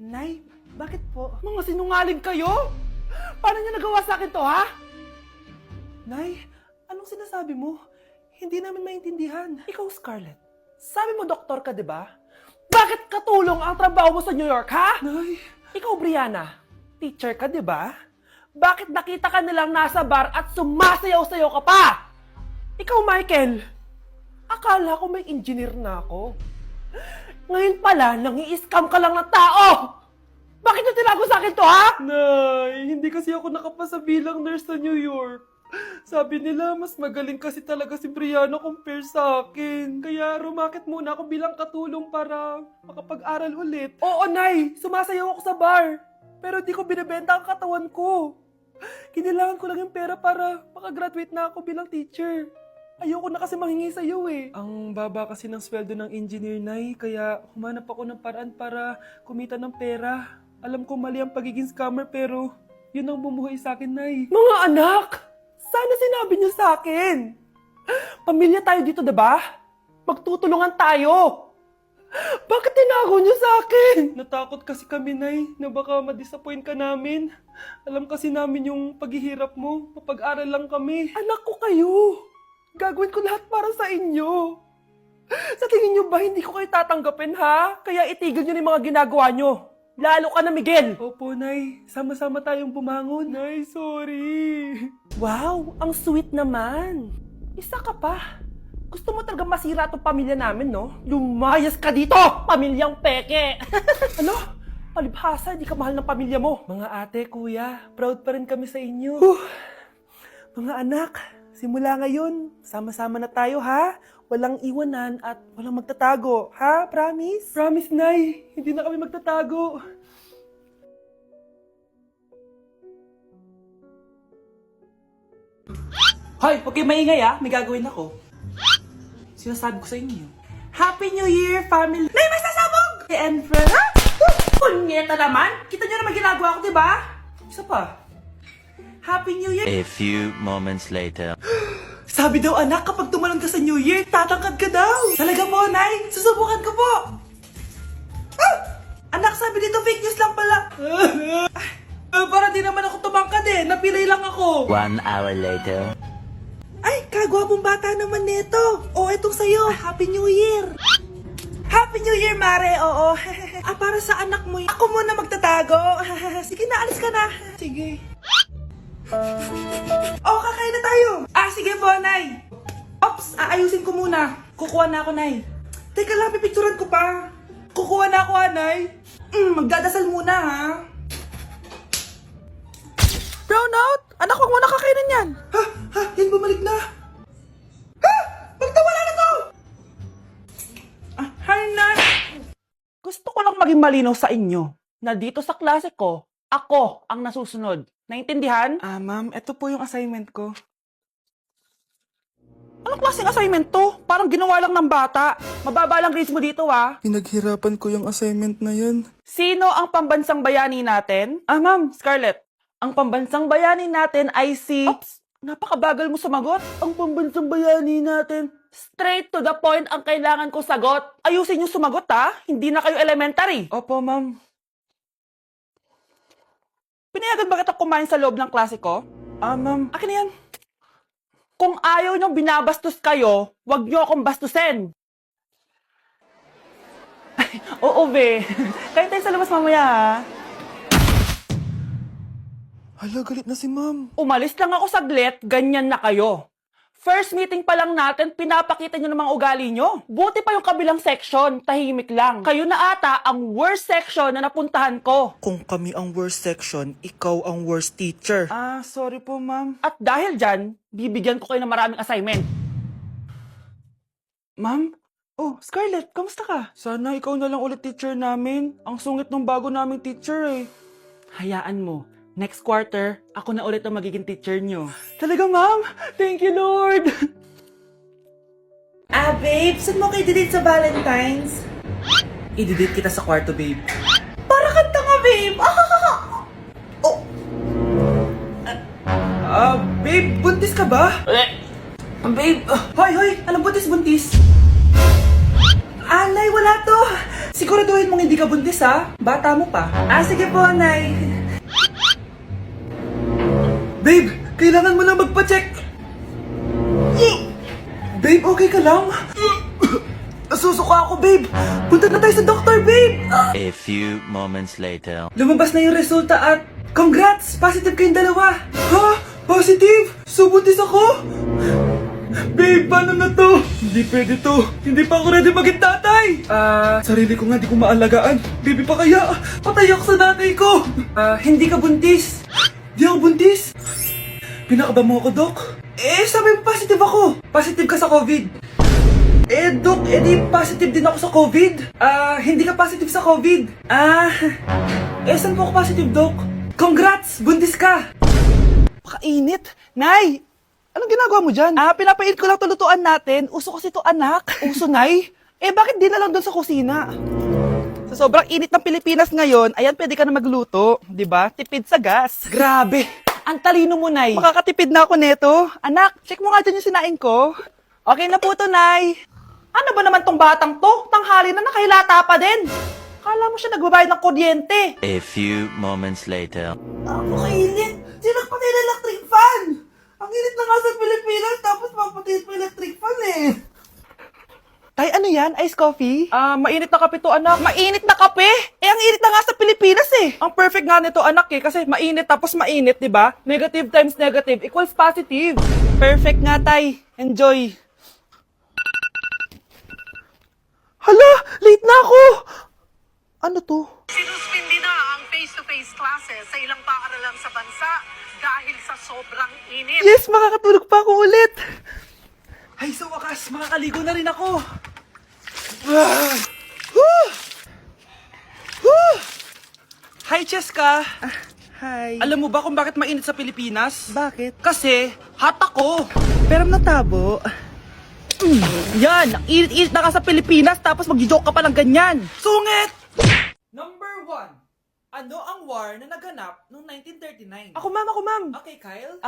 Nay, bakit po? Mga sinungaling kayo? Paano niyo nagawa sa akin to, ha? Nay, anong sinasabi mo? Hindi namin maintindihan. Ikaw, Scarlett, sabi mo doktor ka, di ba? Bakit katulong ang trabaho mo sa New York, ha? Nay. Ikaw, Brianna, teacher ka, di ba? Bakit nakita ka nilang nasa bar at sumasayaw-sayaw ka pa? Ikaw, Michael, akala ko may engineer na ako. Ngayon pala, nangi-scam ka lang ng tao! Bakit nyo tinago sa akin to, ha? Nay, hindi kasi ako nakapasa bilang nurse sa New York. Sabi nila, mas magaling kasi talaga si Brianna compare sa akin. Kaya rumakit muna ako bilang katulong para makapag-aral ulit. Oo, Nay, sumasayaw ako sa bar. Pero di ko binibenta ang katawan ko. Kinilangan ko lang yung pera para makagraduate na ako bilang teacher. Ayoko na kasi manghingi sa'yo eh. Ang baba kasi ng sweldo ng engineer, Nay, kaya humanap ako ng paraan para kumita ng pera. Alam ko mali ang pagiging scammer pero yun ang bumuhay sa akin, Nay. Mga anak! Sana sinabi niyo sa akin! Pamilya tayo dito, diba? Magtutulungan tayo! Bakit tinago niyo sa akin? Natakot kasi kami, Nay, na baka ma-disappoint ka namin. Alam kasi namin yung paghihirap mo. Mapag-aral lang kami. Anak ko kayo! Gagawin ko lahat para sa inyo. Sa tingin nyo ba hindi ko kayo tatanggapin, ha? Kaya itigil nyo na yung mga ginagawa nyo. Lalo ka na, Miguel. Opo, Nay. Sama-sama tayong bumangon. Nay, sorry. Wow, ang sweet naman. Isa ka pa. Gusto mo talaga masira itong pamilya namin, no? Lumayas ka dito, pamilyang peke. Ano? Palibhasa, di ka mahal ng pamilya mo. Mga ate, kuya, proud pa rin kami sa inyo. Mga anak, simula ngayon, sama-sama na tayo, ha? Walang iwanan at walang magtatago, ha? Promise? Promise, Nay. Hindi na kami magtatago. Hoy, huwag kayong maingay May gagawin ako. Sinasabi ko sa inyo. Happy New Year, family! Nay, may sasabog! And friend, ha? Punyeta naman! Kita nyo naman ginagawa ko, diba? Isa pa. Happy New Year! A few moments later. Sabi daw anak, kapag tumalon ka sa New Year, tatangkad ka daw. Talaga po, Nay. Susubukan ko po. Anak, sabi dito fake news lang pala. Para di naman ako tumangkad Napilay lang ako. 1 hour later. Ay, kagwapong bata naman neto. O, etong sa'yo. Happy New Year. Happy New Year, Mare. Oo. Para sa anak mo. Ako muna magtatago. Sige na, alis ka na. Sige. Kakain na tayo. Sige po, Nay. Ops, aayusin ko muna. Kukuha na ako, Nay. Teka lang, pipicturan ko pa. Kukuha na ako, Nay. Magdadasal muna, ha? Brownout! Anak, wag mo nakakainin yan. Yan bumalik na. Magtawala na to! Hi, Nay. Gusto ko lang maging malinaw sa inyo na dito sa klase ko, ako ang nasusunod. Naintindihan? Ma'am, ito po yung assignment ko. Anong klaseng assignment to? Parang ginawa lang ng bata. Mababa lang grades mo dito, ha? Pinaghirapan ko yung assignment na yan. Sino ang pambansang bayani natin? Ma'am, Scarlett. Ang pambansang bayani natin ay si... Oops! Napakabagal mo sumagot. Ang pambansang bayani natin. Straight to the point ang kailangan ko sagot. Ayusin yung sumagot, ha? Hindi na kayo elementary. Opo, ma'am. Pinayagan ba kita kumain sa loob ng klase ko? Ma'am. Akin na yan. Kung ayaw niyong binabastos kayo, wag niyo akong bastusin. Oo, be. Kain tayo sa labas mamaya, ha? Hala, galit na si ma'am. Umalis lang ako saglit, ganyan na kayo. First meeting pa lang natin, pinapakita niyo ng mga ugali niyo. Buti pa yung kabilang section, tahimik lang. Kayo na ata ang worst section na napuntahan ko. Kung kami ang worst section, ikaw ang worst teacher. Sorry po, ma'am. At dahil dyan, bibigyan ko kayo ng maraming assignment. Ma'am? Oh, Scarlett, kamusta ka? Sana ikaw na lang ulit teacher namin. Ang sungit ng bago naming teacher Hayaan mo. Next quarter, ako na ulit ang magiging teacher nyo. Talaga, ma'am? Thank you, Lord! Babe, saan mo kayo delete sa Valentine's? I-delete kita sa kwarto, babe. Para kanta nga, babe! Babe, buntis ka ba? Babe, Hoy! Anong buntis? alay, wala to! Siguraduhin mong hindi ka buntis, ha? Bata mo pa. Sige po, Nay. Babe, kailangan mo na magpa-check. Babe, okay ka lang? Nasusuka ako, babe. Punta na tayo sa doktor, babe. A few moments later. Lumabas na yung resulta at congrats! Positive kayong dalawa. Ha? Positive? So buntis ako? Babe, paano na to? Hindi pwede to. Hindi pa ako ready maging tatay. Sarili ko nga di ko maalagaan. Baby pa kaya? Patay ako sa nanay ko. Hindi ka buntis. Di ako buntis. Pinakaba mo ako, Dok? Sabi mo positive ako. Positive ka sa COVID. Dok, di positive din ako sa COVID. Hindi ka positive sa COVID. Saan po ako positive, Dok? Congrats! Buntis ka! Pakainit. Nay! Anong ginagawa mo dyan? Pinapainit ko lang tulutuan natin. Uso kasi to, anak. Uso, Nay? Bakit di na lang doon sa kusina? Sa sobrang init ng Pilipinas ngayon, ayan, pwede ka na magluto. Di ba? Tipid sa gas. Grabe! Ang talino mo, Nay. Makakatipid na ako neto. Anak, check mo nga dyan yung sinain ko. Okay na po to, Nay. Ano ba naman tong batang to? Tanghali na nakahilata pa din. Kala mo siya nagbabayad ng kuryente. A few moments later. Napakainit. Sinagpatay na electric fan. Ang init na nga sa Pilipinas, tapos papatay pa electric fan eh. Tay, ano yan? Ice coffee? Mainit na kape to, anak. Mainit na kape? Ang init na nga sa Pilipinas eh. Ang perfect nga nito, anak eh. Kasi mainit tapos mainit, di ba? Negative times negative equals positive. Perfect nga, Tay. Enjoy. Hala! Late na ako! Ano to? Sinuspindi na ang face-to-face classes sa ilang paaralan sa bansa dahil sa sobrang init. Yes! Makakatulog pa ako ulit! Ay, sa wakas, makakaligo na rin ako! Hi, Cheska! Hi. Alam mo ba kung bakit mainit sa Pilipinas? Bakit? Kasi, hot ako! Pero natabo. Yan! Ang init-init na ka sa Pilipinas tapos mag-joke ka pa ng ganyan! Sungit! Number 1. Ano ang war na naganap noong 1939? Ako, ma'am. Okay, Kyle?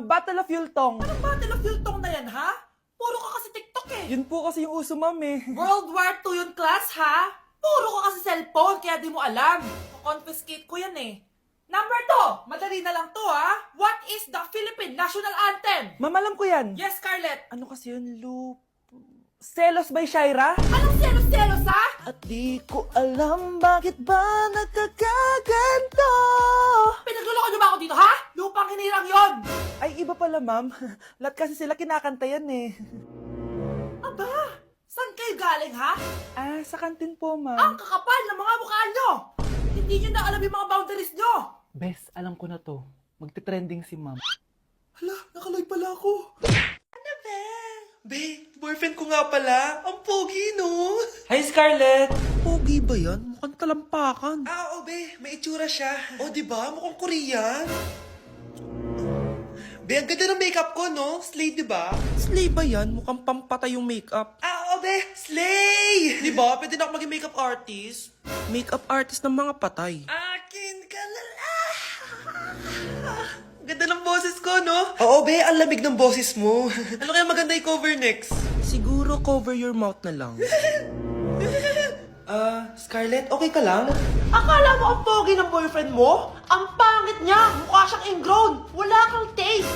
Battle of Yultong. Anong Battle of Yultong na yan, ha? Puro ka kasi TikTok eh. Yun po kasi yung uso, ma'am eh. World War II yun, class, ha? Puro ka kasi cellphone, kaya di mo alam. Confiscate ko yan eh. Number 2. Madali na lang to, ha? What is the Philippine National Anthem? Ma'am, alam ko yan. Yes, Scarlett. Ano kasi yun, Loop? Selos by Shaira? Anong selos-selos, ha? At di ko alam bakit ba nagkakaganto. Pinagluloko niyo ba ako dito, ha? Lupang hinirang yon. Ay, iba pala, ma'am. Lahat kasi sila kinakanta yan eh. Aba, saan kayo galing, ha? Sa kantin po, ma'am. Ang kakapal ng mga mukha nyo! Hindi nyo na alam yung mga boundaries nyo! Bes, alam ko na to. Magte-trending si ma'am. Hala, nakalive pala ako. Ano ba? Be, boyfriend ko nga pala. Ang pogi, no? Hi, Scarlett. Pogi ba yan? Mukhang talampakan. Oo, be. May itsura siya. O, diba? Mukhang Korean. Be, ang ganda ng makeup ko, no? Slay, diba? Slay ba yan? Mukhang pampatay yung makeup. Oo, be. Slay! Diba? Pwede na ako maging makeup artist. Makeup artist ng mga patay. Akin ka na lang. Ganda ng boses ko, no? Oo, be. Ang lamig ng boses mo. Ano kaya maganda i-cover next? Siguro cover your mouth na lang. Scarlett, okay ka lang? Akala mo ang pogi ng boyfriend mo? Ang pangit niya! Mukha siyang ingrown! Wala kang taste!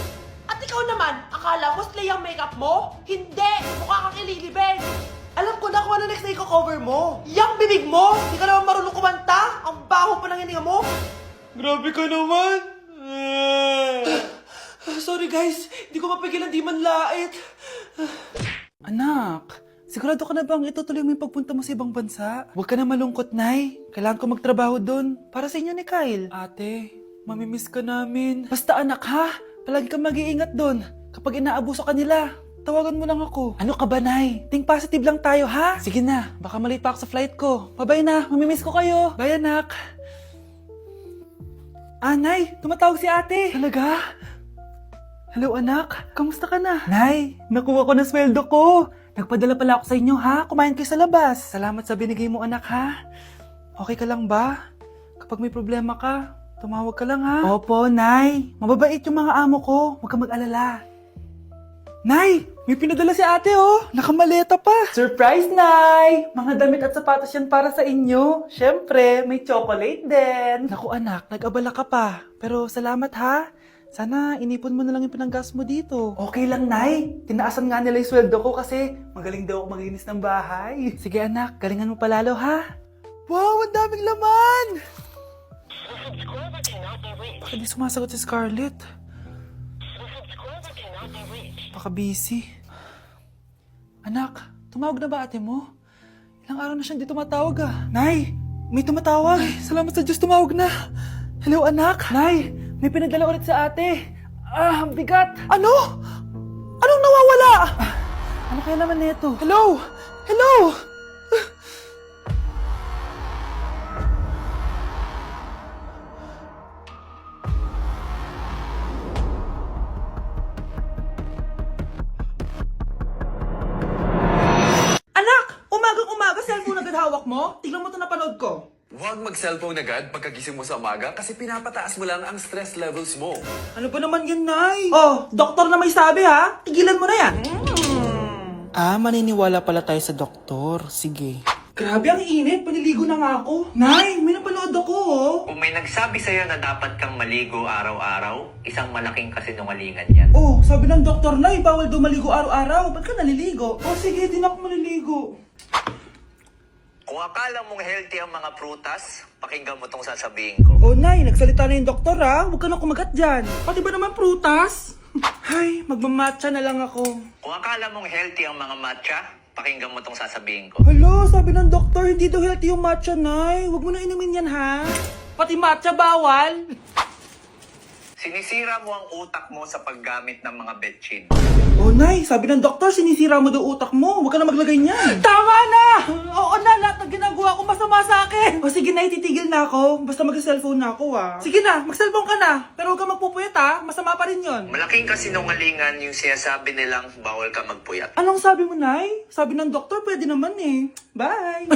At ikaw naman, akala mo slay ang makeup mo? Hindi! Mukha kang ililibing! Alam ko na kung ano next na i-cover mo! Yang bibig mo! Hindi ka naman marunong kumanta! Ang baho pa ng hininga mo! Grabe ka naman! Sorry guys, hindi ko mapigilan di man lait. Anak, sigurado ka na bang itutuloy mo yung pagpunta mo sa ibang bansa? Huwag ka na malungkot, Nay. Kailangan ko magtrabaho doon. Para sa inyo ni Kyle. Ate, mamimiss ka namin. Basta anak ha, palagi kang mag-iingat doon. Kapag inaabuso ka nila, tawagan mo lang ako. Ano ka ba, Nay? Think positive lang tayo, ha? Sige na, baka malate pa ako sa flight ko. Bye-bye na, mamimiss ko kayo. Bye, anak. Nay, tumatawag si ate. Talaga? Hello, anak. Kamusta ka na? Nay, nakuha ko na sweldo ko. Nagpadala pala ako sa inyo, ha? Kumain kayo sa labas. Salamat sa binigay mo, anak, ha? Okay ka lang ba? Kapag may problema ka, tumawag ka lang, ha? Opo, Nay. Mababait yung mga amo ko. Huwag kang mag-alala. Nay, may pinadala si ate oh. Nakamaleta pa. Surprise, Nay! Mga damit at sapatos yan para sa inyo. Siyempre, may chocolate din. Naku anak, nag-abala ka pa. Pero salamat ha. Sana inipon mo na lang yung pinanggas mo dito. Okay lang, Nay. Tinaasan nga nila yung sweldo ko kasi magaling daw ako maglinis ng bahay. Sige anak, galingan mo palalo ha. Wow, ang daming laman! Bakit di sumasagot si Scarlett? Baka busy. Anak, tumawag na ba ate mo? Ilang araw na siyang di tumatawag ah. Nay, may tumatawag. Ay, salamat sa Diyos, tumawag na. Hello anak. Nay, may pinadala ulit sa ate. Ah, ang bigat. Ano? Anong nawawala? Ano kaya naman nito? Hello? Hello? Anak! Umagang-umaga, cellphone agad hawak mo? Tignan mo ito napanood ko. Huwag mag-cellphone agad pagkagising mo sa umaga kasi pinapataas mo lang ang stress levels mo. Ano ba naman yan, Nay? Oh, doktor na may sabi ha. Tigilan mo na yan. Ah, maniniwala pala tayo sa doktor. Sige. Grabe ang init. Paniligo na nga ako. Nay, may napanood ako oh. Kung may nagsabi sa'yo na dapat kang maligo araw-araw, isang malaking kasinungalingan yan. Oh, sabi ng doktor, Nay, bawal daw maligo araw-araw. Ba't ka naliligo? Oh, sige, di na ako maliligo. Kung akala mong healthy ang mga prutas, pakinggan mo tong sasabihin ko. Oh, Nay, nagsalita na yung doktor ha. Huwag ka na kumagat dyan. Pati ba naman prutas? Ay, magmamatcha na lang ako. Kung akala mong healthy ang mga matcha, pakinggan mo tong sasabihin ko. Hala, sabi ng doktor, hindi daw healthy yung matcha, Nay. Huwag mo na inumin yan, ha? Pati matcha bawal. Sinisira mo ang utak mo sa paggamit ng mga betchin. Oh, Nay, sabi ng doktor, sinisira mo daw utak mo. Huwag ka na maglagay niyan. Tama na! Oo na, lahat ng ginagawa ko masama sa akin. O sige, Nay, titigil na ako. Basta mag-cellphone na ako, ha? Sige na, mag-cellphone ka na. Pero huwag ka magpupuyat, ha? Masama pa rin yon. Malaking kasinungalingan yung sinasabi nilang bawal ka magpuyat. Anong sabi mo, Nay? Sabi ng doktor, pwede naman eh. Bye!